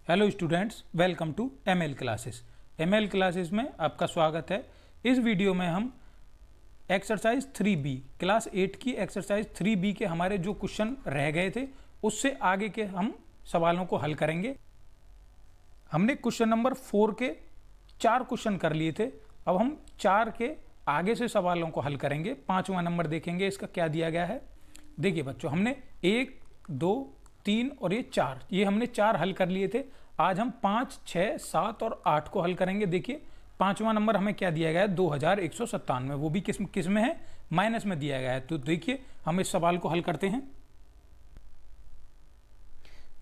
Hello students, welcome to ML classes. ML classes में आपका स्वागत है। इस वीडियो में हम एक्सरसाइज 3B क्लास 8 की एक्सरसाइज 3B के हमारे जो क्वेश्चन रह गए थे उससे आगे के हम सवालों को हल करेंगे। हमने क्वेश्चन नंबर 4 के 4 क्वेश्चन कर लिए थे। अब हम 4 के आगे से सवालों को हल करेंगे। 5वां नंबर देखेंगे इसका क्या दिया गया है। देखिए बच्चों, हमने 1, 2, 3 और ये 4, ये हमने 4 हल कर लिए थे। आज हम 5, 6, 7 और 8 को हल करेंगे। देखिए 5वां नंबर हमें क्या दिया गया है, 2197, वो भी किस में है, माइनस में दिया गया है। तो देखिए हम इस सवाल को हल करते हैं।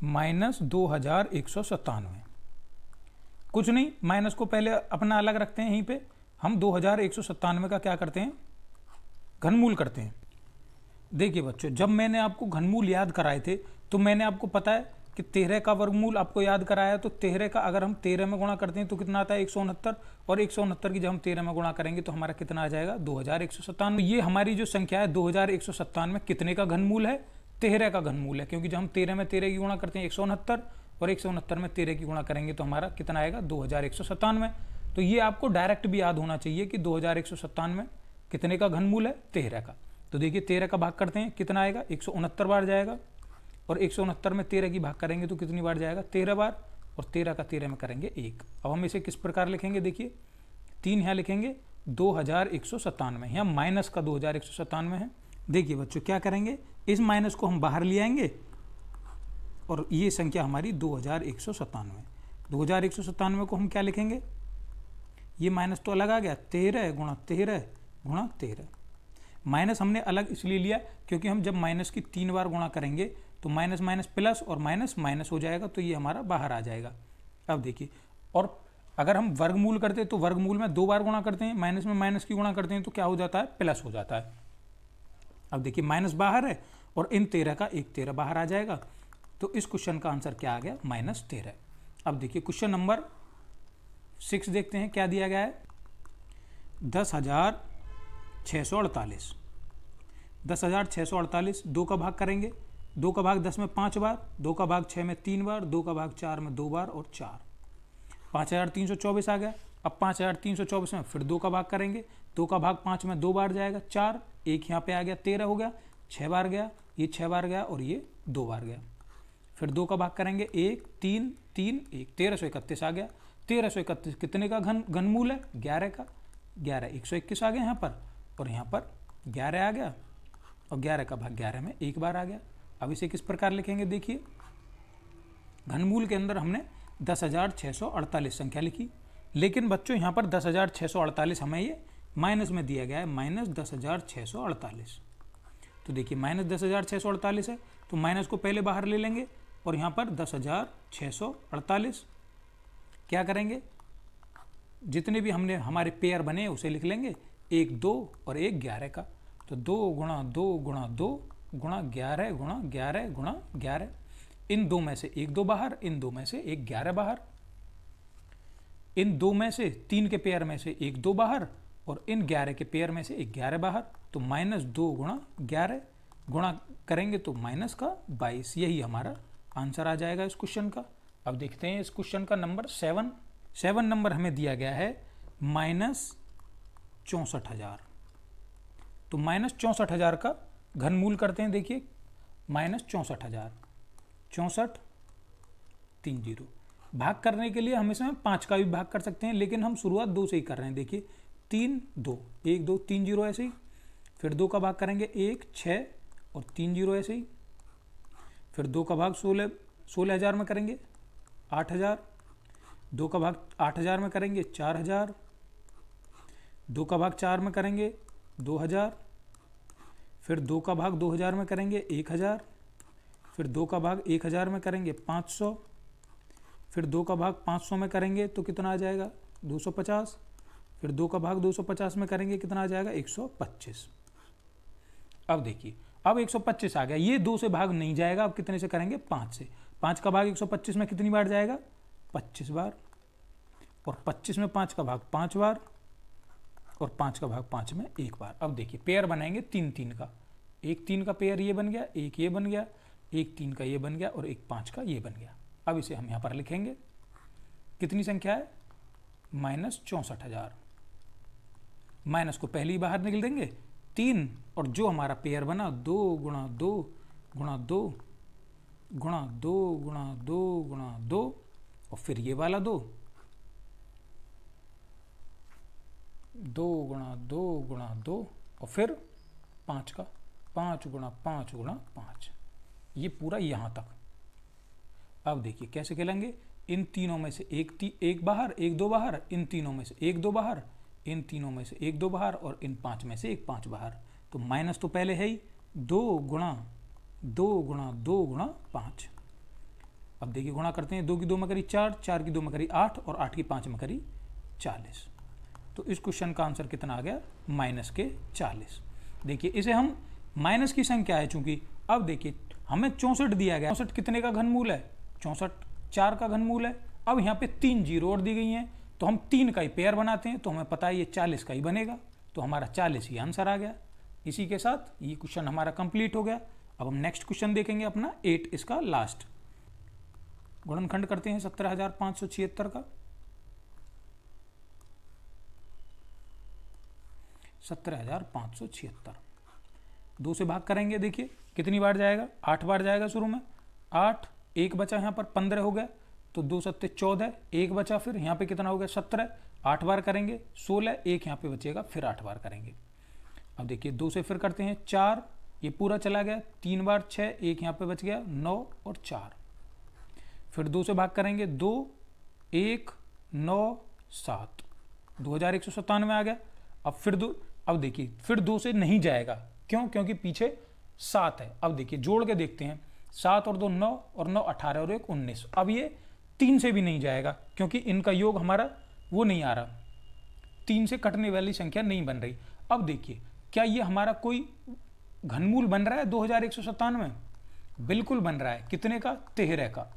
-2197, कुछ नहीं, माइनस को पहले अपना अलग रखते हैं। यहीं पे हम 2197 का क्या करते हैं, घनमूल करते हैं। देखिए बच्चों, जब मैंने आपको घनमूल याद कराए थे तो मैंने आपको पता है कि 13 का वर्गमूल आपको याद कराया। तो 13 का अगर हम 13 में गुणा करते हैं तो कितना आता है, 169। और 169 की जब हम 13 में गुणा करेंगे तो हमारा कितना आ जाएगा, 2197। ये हमारी जो संख्या है 2197 कितने का घनमूल है, 13 का घनमूल है। क्योंकि जब हम 13 में 13 की गुणा करते हैं 169, और 169 में 13 की गुणा करेंगे तो हमारा कितना आएगा, 2197। तो ये आपको डायरेक्ट भी याद होना चाहिए कि 2197 कितने का घनमूल है, 13 का। तो देखिए 13 का भाग करते हैं, कितना आएगा, 169 बार जाएगा। और 169 में 13 की भाग करेंगे तो कितनी बार जाएगा, 13 बार। और 13 का 13 में करेंगे 1। अब हम इसे किस प्रकार लिखेंगे, देखिए 3 यहाँ लिखेंगे, 2197 यहाँ माइनस का 2197 है। देखिए बच्चों क्या करेंगे, इस माइनस को हम बाहर ले आएंगे और ये संख्या हमारी 2197। 2197 को हम क्या लिखेंगे, ये माइनस तो अलग आ गया, 13 गुणा 13 गुणा 13। माइनस हमने अलग इसलिए लिया क्योंकि हम जब माइनस की 3 बार गुणा करेंगे तो माइनस माइनस प्लस और माइनस माइनस हो जाएगा, तो ये हमारा बाहर आ जाएगा। अब देखिए, और अगर हम वर्गमूल करते हैं तो वर्गमूल में 2 बार गुणा करते हैं, माइनस में माइनस की गुणा करते हैं तो क्या हो जाता है, प्लस हो जाता है। अब देखिए माइनस बाहर है और इन 13 का एक 13 बाहर आ जाएगा। तो इस क्वेश्चन का आंसर क्या आ गया, -13। अब देखिए क्वेश्चन नंबर 6 देखते हैं क्या दिया गया है। 10,648, 10,648 2 का भाग करेंगे, 2 का भाग 10 में 5 बार, 2 का भाग 6 में 3 बार, 2 का भाग 4 में 2 बार और 4, 5,324 आ गया। अब 5,324 में फिर 2 का भाग करेंगे, 2 का भाग 5 में 2 बार जाएगा, 4, 1 यहाँ पे आ गया, 13 हो गया, 6 बार गया, ये 6 बार गया और ये 2 बार गया। फिर 2 का भाग करेंगे, 1, 3, 3, 1, 1331 आ गया। 1331 कितने का घनमूल है, 11 का। 11, 121 आ गया यहाँ पर, और यहाँ पर 11 आ गया, और 11 का भाग 11 में 1 बार आ गया। अब इसे किस प्रकार लिखेंगे, देखिए घनमूल के अंदर हमने 10,648 संख्या लिखी, लेकिन बच्चों यहाँ पर 10,648 हमें ये माइनस में दिया गया है, -10,648। तो देखिए -10,648 है तो माइनस को पहले बाहर ले लेंगे, और यहाँ पर 10,648 क्या करेंगे, जितने भी हमने हमारे पेयर बने उसे लिख लेंगे, 1 2 और 1 11 का। तो 2 गुणा 2 गुणा 2 गुणा 11 गुणा 11 गुणा 11। इन 2 में से 1 2 बाहर, इन 2 में से 1 11 बाहर, इन 2 में से 3 के पेयर में से 1 2 बाहर, और इन 11 के पेयर में से 1 11 बाहर। तो -2 गुणा 11 गुणा करेंगे तो माइनस का 22, यही हमारा आंसर आ जाएगा इस क्वेश्चन का। अब देखते हैं इस क्वेश्चन का नंबर 7 नंबर हमें दिया गया है -64,000। तो -64,000 का घनमूल करते हैं। देखिए -64,000, 64 30, भाग करने के लिए हम इसमें 5 का भी भाग कर सकते हैं, लेकिन हम शुरुआत 2 से ही कर रहे हैं। देखिए 3 2, 1 2 3 0 ऐसे ही। फिर 2 का भाग करेंगे 1 6 और 3 0 ऐसे ही। फिर 2 का भाग 16,000 में करेंगे 8,000, 2 का भाग 8,000 में करेंगे 4,000, 2 का भाग 4 में करेंगे 2,000, फिर 2 का भाग 2,000 में करेंगे 1,000, फिर 2 का भाग 1,000 में करेंगे 500, फिर 2 का भाग 500 में करेंगे तो कितना आ जाएगा, 250, फिर 2 का भाग 250 में करेंगे कितना आ जाएगा, 125। अब देखिए, अब 125 आ गया, ये 2 से भाग नहीं जाएगा। अब कितने से करेंगे, 5 से। 5 का भाग 125 में कितनी बार जाएगा, 25 बार, और 25 में 5 का भाग 5 बार, और 5 का भाग 5 में 1 बार। अब देखिए पेयर बनाएंगे 3 3 का, 1 3 का पेयर ये बन गया, 1 ये बन गया, 1 3 का ये बन गया, और 1 5 का ये बन गया। अब इसे हम यहाँ पर लिखेंगे, कितनी संख्या है, -64,000। माइनस को पहले ही बाहर निकल देंगे 3, और जो हमारा पेयर बना 2 गुणा 2 गुणा 2 गुणा 2 गुणा 2 गुणा 2, और फिर ये वाला 2 गुणा 2 गुणा 2, और फिर 5 का 5 गुणा 5 गुणा 5, ये पूरा यहाँ तक। अब देखिए कैसे खेलेंगे, इन तीनों में से एक बाहर, एक 2 बाहर, इन तीनों में से एक 2 बाहर, इन तीनों में से एक 2 बाहर, और इन 5 में से एक 5 बाहर। तो माइनस तो पहले है ही, 2 गुणा 2 गुणा 2 गुणा 5। अब देखिए गुणा करते हैं, 2 की 2 में करी 4, 4 की 2 में करी 8, और 8 की 5 में करी 40। तो इस क्वेश्चन का आंसर कितना आ गया, -40। देखिए इसे हम माइनस की संख्या है चूंकि, अब देखिए हमें 64 दिया गया, 64 कितने का घनमूल है, 64 4 का घनमूल है। अब यहाँ पे 3 जीरो और दी गई हैं, तो हम 3 का ही पेयर बनाते हैं, तो हमें पता है ये 40 का ही बनेगा, तो हमारा 40 ही आंसर आ गया। इसी के साथ ये क्वेश्चन हमारा कंप्लीट हो गया। अब हम नेक्स्ट क्वेश्चन देखेंगे अपना 8, इसका लास्ट। गुणनखंड करते हैं 17,576 का। 17,576 2 से भाग करेंगे, देखिए कितनी बार जाएगा, 8 बार जाएगा शुरू में, 8, एक बचा यहाँ पर 15 हो गया, तो 2 सत्ते 14, एक बचा, फिर यहाँ पे कितना हो गया 17, 8 बार करेंगे 16, एक यहाँ पे बचेगा, फिर 8 बार करेंगे। अब देखिए 2 से फिर करते हैं 4, ये पूरा चला गया, 3 बार 6, एक यहाँ पे बच गया 9 और 4, फिर 2 से भाग करेंगे 2, 1, 9, 7, 2197 आ गया। अब देखिए फिर 2 से नहीं जाएगा, क्यों, क्योंकि पीछे 7 है। अब देखिए जोड़ के देखते हैं, 7 और 2 9, और 9 18 और 1 19। अब ये 3 से भी नहीं जाएगा, क्योंकि इनका योग हमारा वो नहीं आ रहा, 3 से कटने वाली संख्या नहीं बन रही। अब देखिए क्या ये हमारा कोई घनमूल बन रहा है 2197? बिल्कुल बन रहा है, कितने का, 13 का।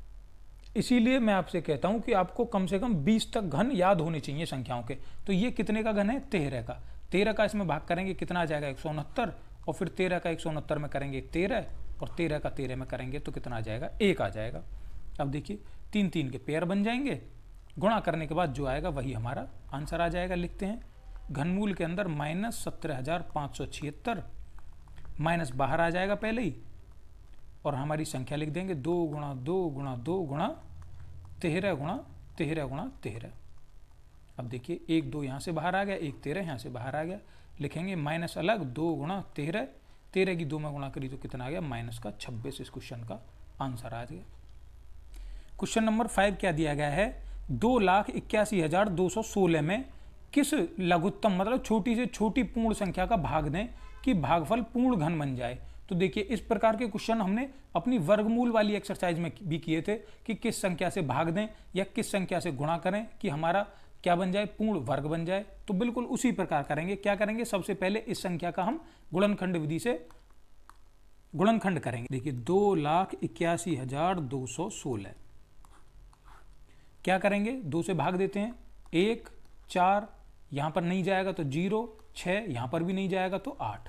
इसीलिए मैं आपसे कहता हूं कि आपको कम से कम 20 तक घन याद होने चाहिए संख्याओं के। तो ये कितने का घन है, 13 का। 13 का इसमें भाग करेंगे कितना आ जाएगा, 169, और फिर 13 का 169 में करेंगे 13, और 13 का 13 में करेंगे तो कितना आ जाएगा, 1 आ जाएगा। अब देखिए 3 3 के पेयर बन जाएंगे, गुणा करने के बाद जो आएगा वही हमारा आंसर आ जाएगा। लिखते हैं घनमूल के अंदर -17,576, माइनस बाहर आ जाएगा पहले ही, और हमारी संख्या लिख देंगे 2 गुणा 2 गुणा 2 गुणा 13 गुणा 13 गुणा 13। अब देखिए 1 2 यहाँ से बाहर आ गया, 1 13 यहाँ से बाहर आ गया, लिखेंगे माइनस अलग 2 गुणा 13, 13 की 2 में गुणा करी तो कितना आ गया, -26। इस क्वेश्चन का आंसर आ गया। क्वेश्चन नंबर 5 क्या दिया गया है, 2,81,216 में किस लघुत्तम मतलब छोटी से छोटी पूर्ण संख्या का भाग दें कि भागफल पूर्ण घन बन जाए। तो देखिए इस प्रकार के क्वेश्चन हमने अपनी वर्गमूल वाली एक्सरसाइज में भी किए थे कि किस संख्या से भाग दें या किस संख्या से गुणा करें कि हमारा क्या बन जाए, पूर्ण वर्ग बन जाए। तो बिल्कुल उसी प्रकार करेंगे। क्या करेंगे, सबसे पहले इस संख्या का हम गुणनखंड विधि से गुणनखंड करेंगे। देखिए 2,81,216 क्या करेंगे, 2 से भाग देते हैं, 1 4, यहां पर नहीं जाएगा तो 0, 6 यहां पर भी नहीं जाएगा तो 8।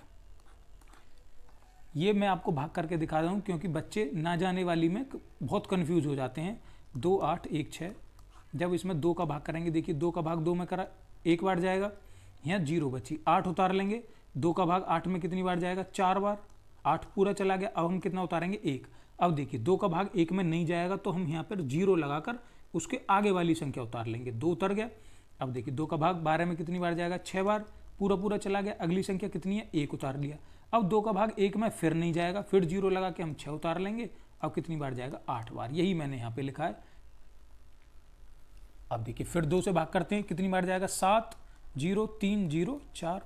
ये मैं आपको भाग करके दिखा रहा हूं क्योंकि बच्चे ना जाने वाली में बहुत कंफ्यूज हो जाते हैं। 2 8 1 6, जब इसमें 2 का भाग करेंगे, देखिए 2 का भाग 2 में करा, 1 बार जाएगा, यहाँ 0 बची, 8 उतार लेंगे, 2 का भाग 8 में कितनी बार जाएगा, 4 बार, 8 पूरा चला गया। अब हम कितना उतारेंगे, 1। अब देखिए 2 का भाग 1 में नहीं जाएगा तो हम यहाँ पर 0 लगाकर उसके आगे वाली संख्या उतार लेंगे, 2 उतर गया। अब देखिए 2 का भाग 12 में कितनी बार जाएगा, 6 बार, पूरा चला गया। अगली संख्या कितनी है, 1 उतार लिया। अब 2 का भाग 1 में फिर नहीं जाएगा, फिर 0 लगा के हम 6 उतार लेंगे। अब कितनी बार जाएगा, 8 बार। यही मैंने यहाँ पे लिखा है। अब देखिए फिर 2 से भाग करते हैं, कितनी बार जाएगा, 7 0 3 0 4।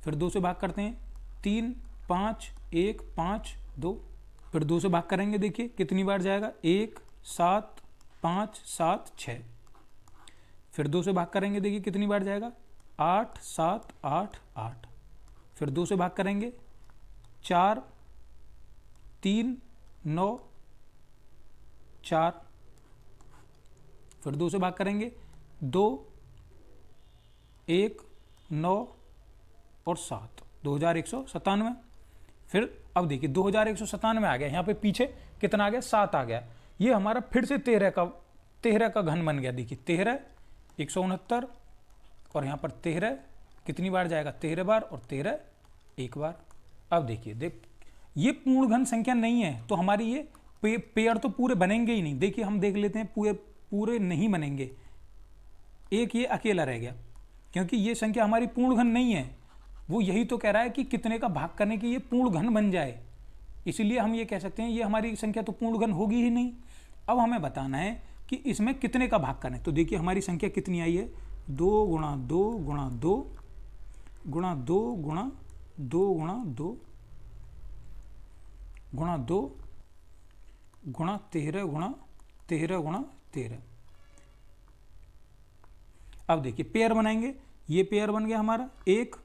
फिर 2 से भाग करते हैं, 3 5 1 5 2। फिर 2 से भाग करेंगे, देखिए कितनी बार जाएगा, 1 7 5 7 6। फिर 2 से भाग करेंगे, देखिए कितनी बार जाएगा, 8 7 8 8। फिर 2 से भाग करेंगे, 4 3 9 4। फिर 2 से भाग करेंगे, 2 1 9 और 7, 2197। फिर अब देखिए 2197 आ गया, यहाँ पे पीछे कितना आ गया, 7 आ गया। ये हमारा फिर से 13 का घन बन गया। देखिए 13 169 और यहाँ पर 13 कितनी बार जाएगा, 13 बार, और 13 एक बार। अब देखिए ये पूर्ण घन संख्या नहीं है तो हमारी ये पेयर तो पूरे बनेंगे ही नहीं। देखिए हम देख लेते हैं, पूरे नहीं बनेंगे, एक ये अकेला रह गया क्योंकि ये संख्या हमारी पूर्ण घन नहीं है। वो यही तो कह रहा है कि कितने का भाग करने की ये पूर्ण घन बन जाए, इसलिए हम ये कह सकते हैं ये हमारी संख्या तो पूर्ण घन होगी ही नहीं। अब हमें बताना है कि इसमें कितने का भाग करें। तो देखिए हमारी संख्या कितनी आई है, 2 गुणा 2 गुणा 2 गुणा 2 गुणा 2 गुणा 2 गुणा 2 गुणा 13 गुणा 13 गुणा 13। अब देखिए पेयर बनाएंगे, ये पेयर बन गया हमारा, एक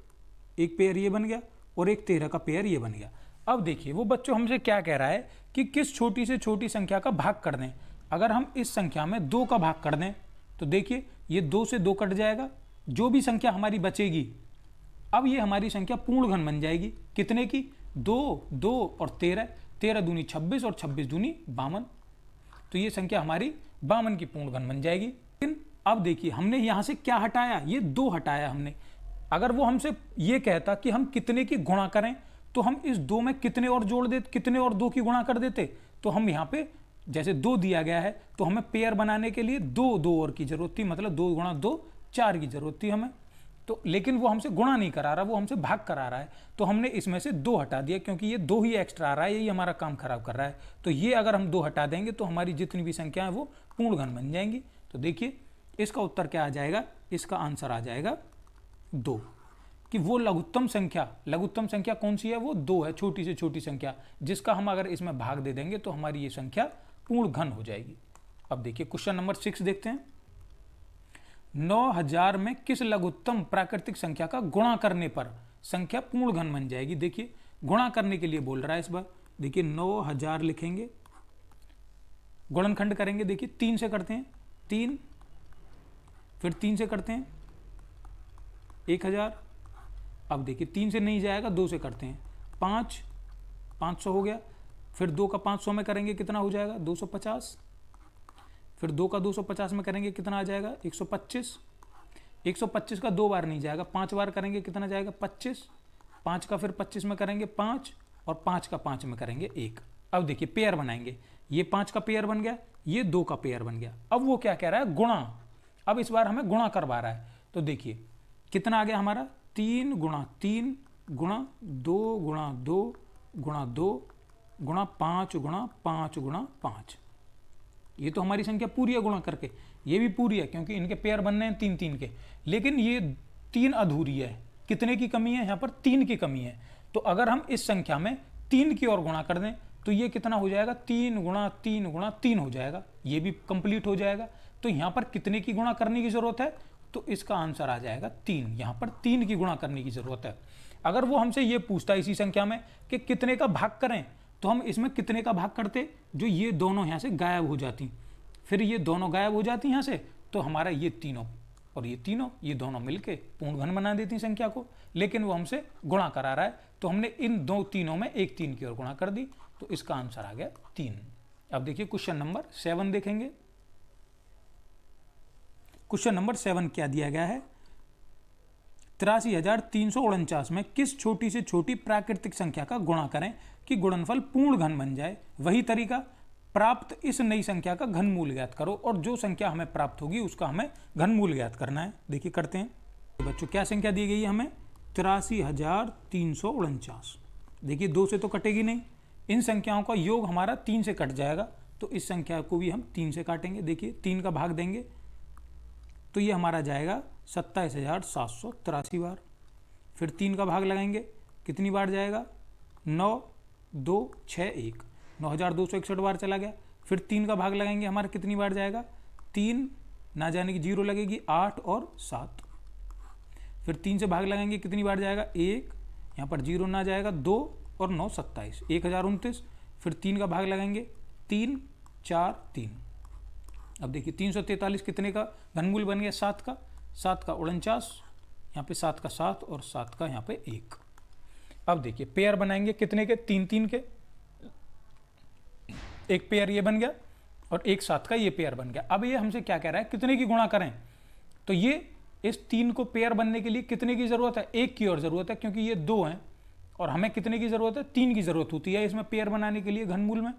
पेयर ये बन गया और एक 13 का पेयर ये बन गया। अब देखिए वो बच्चों हमसे क्या कह रहा है कि किस छोटी से छोटी संख्या का भाग कर दें। अगर हम इस संख्या में 2 का भाग कर दें तो देखिए ये 2 से 2 कट जाएगा, जो भी संख्या हमारी बचेगी अब ये हमारी संख्या पूर्ण घन बन जाएगी। कितने की, 2 2 और 13, 13 दूनी 26 और 26 दूनी 52, तो ये संख्या हमारी 52 की पूर्ण घन बन जाएगी। लेकिन अब देखिए हमने यहां से क्या हटाया, ये 2 हटाया हमने। अगर वो हमसे ये कहता कि हम कितने की गुणा करें तो हम इस 2 में कितने और जोड़ देते, कितने और 2 की गुणा कर देते। तो हम यहाँ पे जैसे 2 दिया गया है तो हमें पेयर बनाने के लिए 2 और की जरूरत थी, मतलब 2 गुणा 2 4 की जरूरत थी हमें। तो लेकिन वो हमसे गुणा नहीं करा रहा, वो हमसे भाग करा रहा है, तो हमने इसमें से 2 हटा दिया क्योंकि ये 2 ही एक्स्ट्रा आ रहा है, यही हमारा काम खराब कर रहा है। तो ये अगर हम 2 हटा देंगे तो हमारी जितनी भी संख्या है वो पूर्ण घन बन जाएंगी। तो देखिए इसका उत्तर क्या आ जाएगा, इसका आंसर आ जाएगा 2, कि वो लघुत्तम संख्या कौन सी है, वो 2 है, छोटी से छोटी संख्या, जिसका हम अगर इसमें भाग दे देंगे तो हमारी ये संख्या पूर्ण घन हो जाएगी। अब देखिए क्वेश्चन नंबर 6 देखते हैं। 9000 में किस लघुत्तम प्राकृतिक संख्या का गुणा करने पर संख्या पूर्ण घन बन जाएगी। देखिए गुणा करने के लिए बोल रहा है इस बार। देखिए 9000 लिखेंगे, गुणनखंड करेंगे, देखिए 3 से करते हैं 3, फिर 3 से करते हैं 1000। अब देखिए 3 से नहीं जाएगा, 2 से करते हैं 5, 500 हो गया। फिर 2 का 500 में करेंगे कितना हो जाएगा, 250। फिर 2 का 250 में करेंगे कितना आ जाएगा, 125। 125 का 2 बार नहीं जाएगा, 5 बार करेंगे कितना जाएगा, 25। 5 का फिर 25 में करेंगे 5, और 5 का 5 में करेंगे 1। अब देखिए पेयर बनाएंगे, ये 5 का पेयर बन गया, ये 2 का पेयर बन गया। अब वो क्या कह रहा है, गुणा। अब इस बार हमें गुणा करवा रहा है, तो देखिए कितना आ गया हमारा, 3 गुणा 3 गुणा 2 गुणा 2 गुणा 2 गुणा 5 गुणा 5 गुणा 5। ये तो हमारी संख्या पूरी है गुणा करके, ये भी पूरी है क्योंकि इनके पेयर बनने हैं 3 3 के, लेकिन ये 3 अधूरी है। कितने की कमी है, यहाँ पर 3 की कमी है। तो अगर हम इस संख्या में 3 की ओर गुणा कर दें तो ये कितना हो जाएगा, 3 गुणा 3 गुणा 3 हो जाएगा, ये भी कंप्लीट हो जाएगा। तो यहाँ पर कितने की गुणा करने की जरूरत है, तो इसका आंसर आ जाएगा 3। यहाँ पर 3 की गुणा करने की जरूरत है। अगर वो हमसे ये पूछता इसी संख्या में कि कितने का भाग करें, तो हम इसमें कितने का भाग करते, जो ये दोनों यहाँ से गायब हो जाती, फिर ये दोनों गायब हो जाती यहाँ से, तो हमारा ये तीनों और ये तीनों, ये दोनों मिलके पूर्ण घन बना देती संख्या को। लेकिन वो हमसे गुणा करा रहा है, तो हमने इन 2 तीनों में एक 3 की ओर गुणा कर दी, तो इसका आंसर आ गया 3। अब देखिए क्वेश्चन नंबर 7 देखेंगे। क्वेश्चन नंबर 7 क्या दिया गया है, 83,349 में किस छोटी से छोटी प्राकृतिक संख्या का गुणा करें कि गुणनफल पूर्ण घन बन जाए। वही तरीका, प्राप्त इस नई संख्या का घनमूल ज्ञात करो, और जो संख्या हमें प्राप्त होगी उसका हमें घनमूल ज्ञात करना है। देखिए करते हैं। तो बच्चों क्या संख्या दी गई है हमें, 83,349। देखिए 2 से तो कटेगी नहीं, इन संख्याओं का योग हमारा 3 से कट जाएगा, तो इस संख्या को भी हम 3 से काटेंगे। देखिए 3 का भाग देंगे तो ये हमारा जाएगा 27,783 बार। फिर 3 का भाग लगाएंगे, कितनी बार जाएगा, 9 2 6 1, 9,261 बार चला गया। फिर 3 का भाग लगाएंगे, हमारा कितनी बार जाएगा, 3 ना जाने की 0 लगेगी, 8 और 7। फिर 3 से भाग लगाएंगे, कितनी बार जाएगा, 1, यहाँ पर 0 ना जाएगा, 2 और 9 27, 1029। फिर 3 का भाग लगाएंगे, 3 4 3। अब देखिए 343 कितने का घनमूल बन गया, 7 का, 7 का 49, यहाँ पे 7 का 7 और 7 का यहाँ पे 1। अब देखिए पेयर बनाएंगे कितने के, 3 3 के, एक पेयर ये बन गया और एक 7 का ये पेयर बन गया। अब ये हमसे क्या कह रहा है, कितने की गुणा करें, तो ये इस 3 को पेयर बनने के लिए कितने की ज़रूरत है, 1 की और ज़रूरत है, क्योंकि ये 2 हैं और हमें कितने की ज़रूरत है, 3 की ज़रूरत होती है इसमें पेयर बनाने के लिए घनमूल में।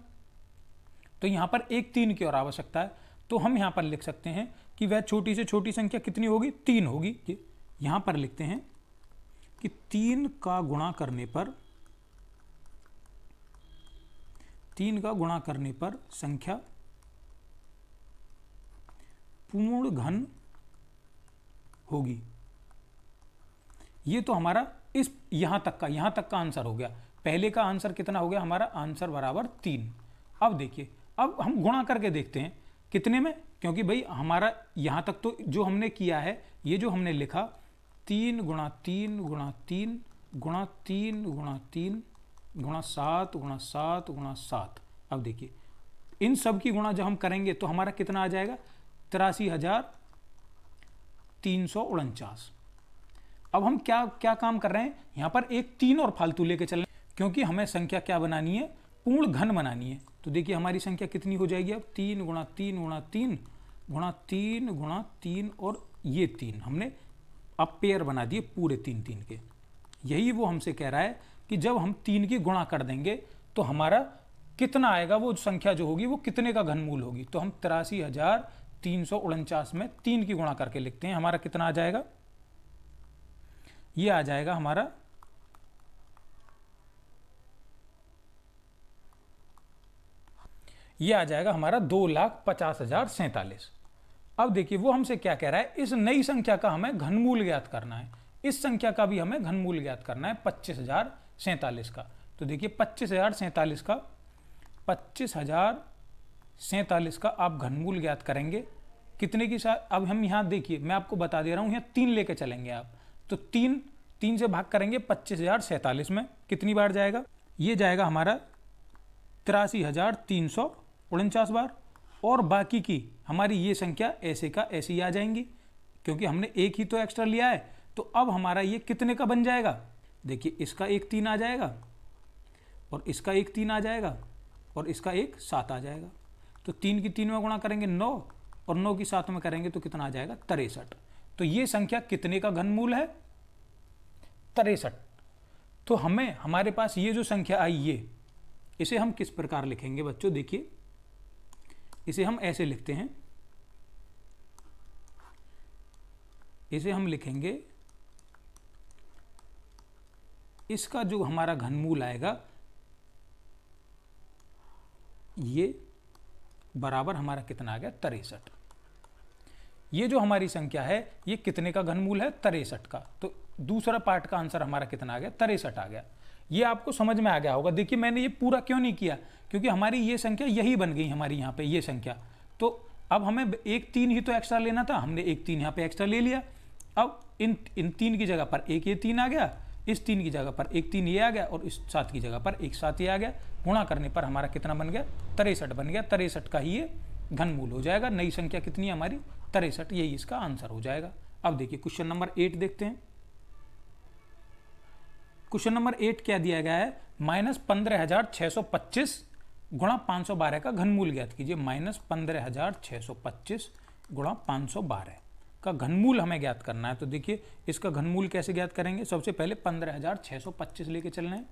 तो यहाँ पर एक 3 की और आवश्यकता है। तो हम यहाँ पर लिख सकते हैं कि वह छोटी से छोटी संख्या कितनी होगी, 3 होगी। यहाँ पर लिखते हैं कि 3 का गुणा करने पर, 3 का गुणा करने पर संख्या पूर्ण घन होगी। ये तो हमारा इस यहां तक का आंसर हो गया। पहले का आंसर कितना हो गया, हमारा आंसर बराबर 3। अब देखिए, अब हम गुणा करके देखते हैं कितने में, क्योंकि भाई हमारा यहां तक तो जो हमने किया है, ये जो हमने लिखा 3 गुणा 3 गुणा 3 गुणा 3 गुणा 3 गुणा 7 गुणा 7 गुणा 7। अब देखिए इन सब की गुणा जब हम करेंगे तो हमारा कितना आ जाएगा, 83,349। अब हम क्या क्या काम कर रहे हैं, यहां पर एक 3 और फालतू लेके चल रहे हैं, क्योंकि हमें संख्या क्या बनानी है, पूर्ण घन बनानी है। तो देखिए हमारी संख्या कितनी हो जाएगी अब, 3 गुणा 3 गुणा 3 गुणा 3 गुणा 3 और ये 3 हमने अब पेयर बना दिए पूरे 3 3 के। यही वो हमसे कह रहा है कि जब हम 3 की गुणा कर देंगे तो हमारा कितना आएगा, वो संख्या जो होगी वो कितने का घनमूल होगी। तो हम 83,349 में 3 की गुणा करके लिखते हैं, हमारा कितना आ जाएगा, ये आ जाएगा हमारा ये आ जाएगा हमारा 2,50,047। अब देखिए वो हमसे क्या कह रहा है, इस नई संख्या का हमें घनमूल ज्ञात करना है। इस संख्या का भी हमें घनमूल ज्ञात करना है 25,047 का। तो देखिए 25,047 का आप घनमूल ज्ञात करेंगे कितने की साथ। अब हम यहाँ देखिए, मैं आपको बता दे रहा हूँ, यहाँ 3 लेके चलेंगे आप, तो 3 से भाग करेंगे 25,047 में, कितनी बार जाएगा, ये जाएगा हमारा 83,349 बार। और बाकी की हमारी ये संख्या ऐसे का ऐसे ही आ जाएंगी, क्योंकि हमने एक ही तो एक्स्ट्रा लिया है। तो अब हमारा ये कितने का बन जाएगा, देखिए इसका एक 3 आ जाएगा और इसका एक 3 आ जाएगा और इसका एक 7 आ जाएगा। तो 3 की 3 में गुणा करेंगे 9 और 9 की 7 में करेंगे तो कितना आ जाएगा, 63। तो ये संख्या कितने का घनमूल है, 63। तो हमें हमारे पास ये जो संख्या आई, ये इसे हम किस प्रकार लिखेंगे बच्चों, देखिए इसे हम ऐसे लिखते हैं, इसे हम लिखेंगे, इसका जो हमारा घनमूल आएगा ये बराबर हमारा कितना आ गया, 63। ये जो हमारी संख्या है ये कितने का घनमूल है, 63 का। तो दूसरा पार्ट का आंसर हमारा कितना आ गया, 63 आ गया। ये आपको समझ में आ गया होगा। देखिए मैंने ये पूरा क्यों नहीं किया, क्योंकि हमारी ये संख्या यही बन गई हमारी यहाँ पे ये संख्या। तो अब हमें एक 3 ही तो एक्स्ट्रा लेना था, हमने एक 3 यहाँ पे एक्स्ट्रा ले लिया। अब इन 3 की जगह पर एक ये 3 आ गया, इस 3 की जगह पर एक 3 ये आ गया और इस 7 की जगह पर एक 7 ये आ गया। गुणा करने पर हमारा कितना बन गया, 63 बन गया। 63 का ही ये घनमूल हो जाएगा। नई संख्या कितनी है हमारी, 63, यही इसका आंसर हो जाएगा। अब देखिए क्वेश्चन नंबर 8 देखते हैं। क्वेश्चन नंबर 8 क्या दिया गया है, -15,625 गुणा 512 का घनमूल ज्ञात कीजिए। -15,625 गुणा 512 का घनमूल हमें ज्ञात करना है। तो देखिए इसका घनमूल कैसे ज्ञात करेंगे, सबसे पहले 15,625 लेके चलना है।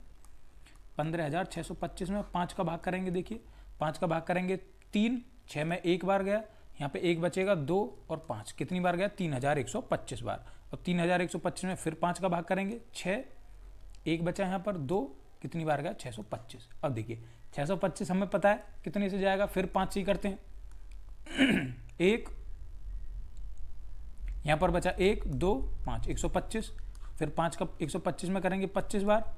15,625 में 5 का भाग करेंगे। देखिए 5 का भाग करेंगे 3, 6 में एक बार गया, यहाँ पे एक बचेगा 2 और 5 कितनी बार गया, 3,125 बार। और 3,125 में फिर 5 का भाग करेंगे 6, एक बचा यहाँ पर 2, कितनी बार गया, 625। अब देखिए 625 हमें पता है कितने से जाएगा, फिर 5 से ही करते हैं। एक यहाँ पर बचा 1 2 5, 125। फिर 5 का 125 में करेंगे 25 बार,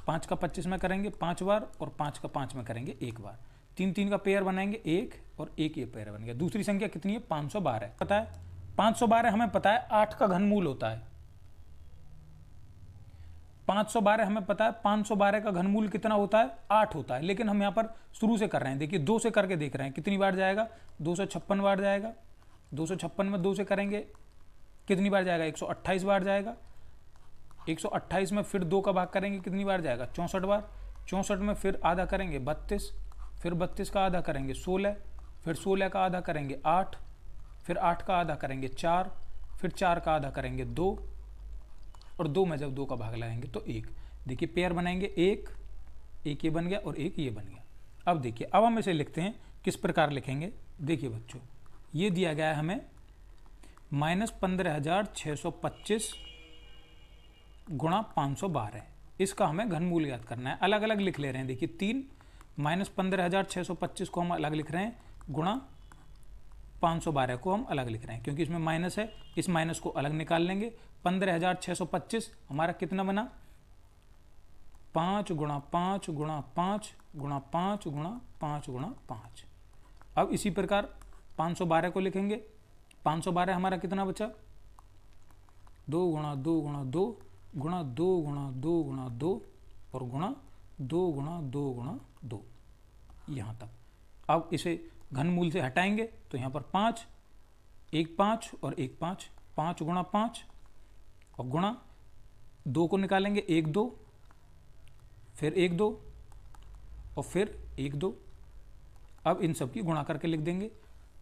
5 का 25 में करेंगे 5 बार और 5 का 5 में करेंगे 1 बार। 3 3 का पेयर बनाएंगे 1 और 1 ये पेयर बन गया। दूसरी संख्या कितनी है, 512 पता है। 512 हमें पता है 8 का घनमूल होता है। 512 हमें पता है, 512 का घनमूल कितना होता है, 8 होता है। लेकिन हम यहाँ पर शुरू से कर रहे हैं, देखिए 2 से करके देख रहे हैं कितनी बार जाएगा, 256 बार जाएगा। 256 में 2 से करेंगे कितनी बार जाएगा, 128 बार जाएगा। 128 में फिर 2 का भाग करेंगे कितनी बार जाएगा, 64 बार। 64 में फिर आधा करेंगे 32, फिर 32 का आधा करेंगे 16, फिर 16 का आधा करेंगे 8, फिर 8 का आधा करेंगे 4, फिर 4 का आधा करेंगे 2, और 2 में जब 2 का भाग लगाएंगे तो 1। देखिए पेयर बनाएंगे, एक ये बन गया और एक ये बन गया। अब देखिए, अब हम इसे लिखते हैं, किस प्रकार लिखेंगे। देखिए बच्चों, ये दिया गया है हमें -15,625 गुणा 512। इसका हमें घनमूल याद करना है। अलग अलग लिख ले रहे हैं। देखिए 3 -15,625 को हम अलग लिख रहे हैं, गुणा 512 को हम अलग लिख रहे हैं, क्योंकि इसमें माइनस है। इस माइनस को अलग निकाल लेंगे। 15,625 हमारा कितना बना, 5 गुणा 5 गुणा 5 गुणा 5 गुणा 5 गुणा 5। अब इसी प्रकार 512 को लिखेंगे। 512 हमारा कितना बचा, 2 गुणा 2 गुणा 2 गुणा 2 गुणा 2 गुणा 2 और गुणा 2 गुणा 2 गुणा 2, यहाँ तक। अब इसे घनमूल से हटाएंगे तो यहाँ पर 5, 1 5 और 1 5, 5 गुणा 5 और गुणा 2 को निकालेंगे, 1 2, फिर 1 2 और फिर 1 2। अब इन सब की गुणा करके लिख देंगे।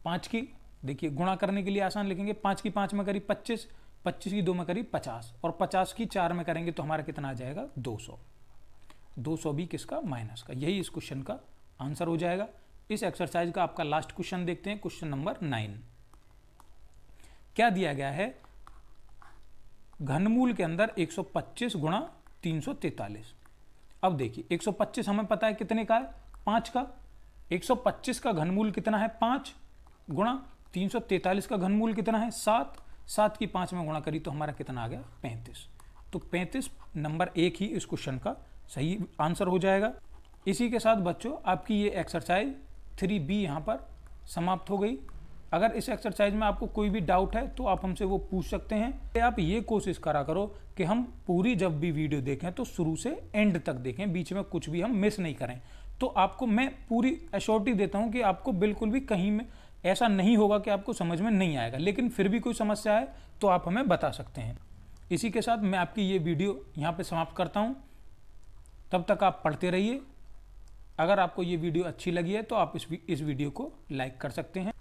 5 की, देखिए गुणा करने के लिए आसान लिखेंगे। 5 की 5 में करीब 25, 25 की 2 में करीब 50 और 50 की 4 में करेंगे तो हमारा कितना आ जाएगा, 200। 200 भी किसका, माइनस का। यही इस क्वेश्चन का आंसर हो जाएगा। इस एक्सरसाइज का आपका लास्ट क्वेश्चन देखते हैं, क्वेश्चन नंबर 9। क्या दिया गया है, घनमूल के अंदर 125 गुणा 343। अब देखिए 125 हमें पता है कितने का है, 5 का। 125 का घनमूल कितना है, 5 गुणा 343 का घनमूल कितना है, 7। 7 की 5 में गुणा करी तो हमारा कितना आ गया, 35। तो 35 नंबर 1 ही इस क्वेश्चन का सही आंसर हो जाएगा। इसी के साथ बच्चों आपकी ये एक्सरसाइज 3B यहाँ पर समाप्त हो गई। अगर इस एक्सरसाइज में आपको कोई भी डाउट है तो आप हमसे वो पूछ सकते हैं। आप ये कोशिश करा करो कि हम पूरी जब भी वीडियो देखें तो शुरू से एंड तक देखें, बीच में कुछ भी हम मिस नहीं करें। तो आपको मैं पूरी एश्योरिटी देता हूँ कि आपको बिल्कुल भी कहीं में ऐसा नहीं होगा कि आपको समझ में नहीं आएगा। लेकिन फिर भी कोई समस्या है तो आप हमें बता सकते हैं। इसी के साथ मैं आपकी ये वीडियो यहाँ पर समाप्त करता हूँ। तब तक आप पढ़ते रहिए। अगर आपको ये वीडियो अच्छी लगी है तो आप इस वीडियो को लाइक कर सकते हैं।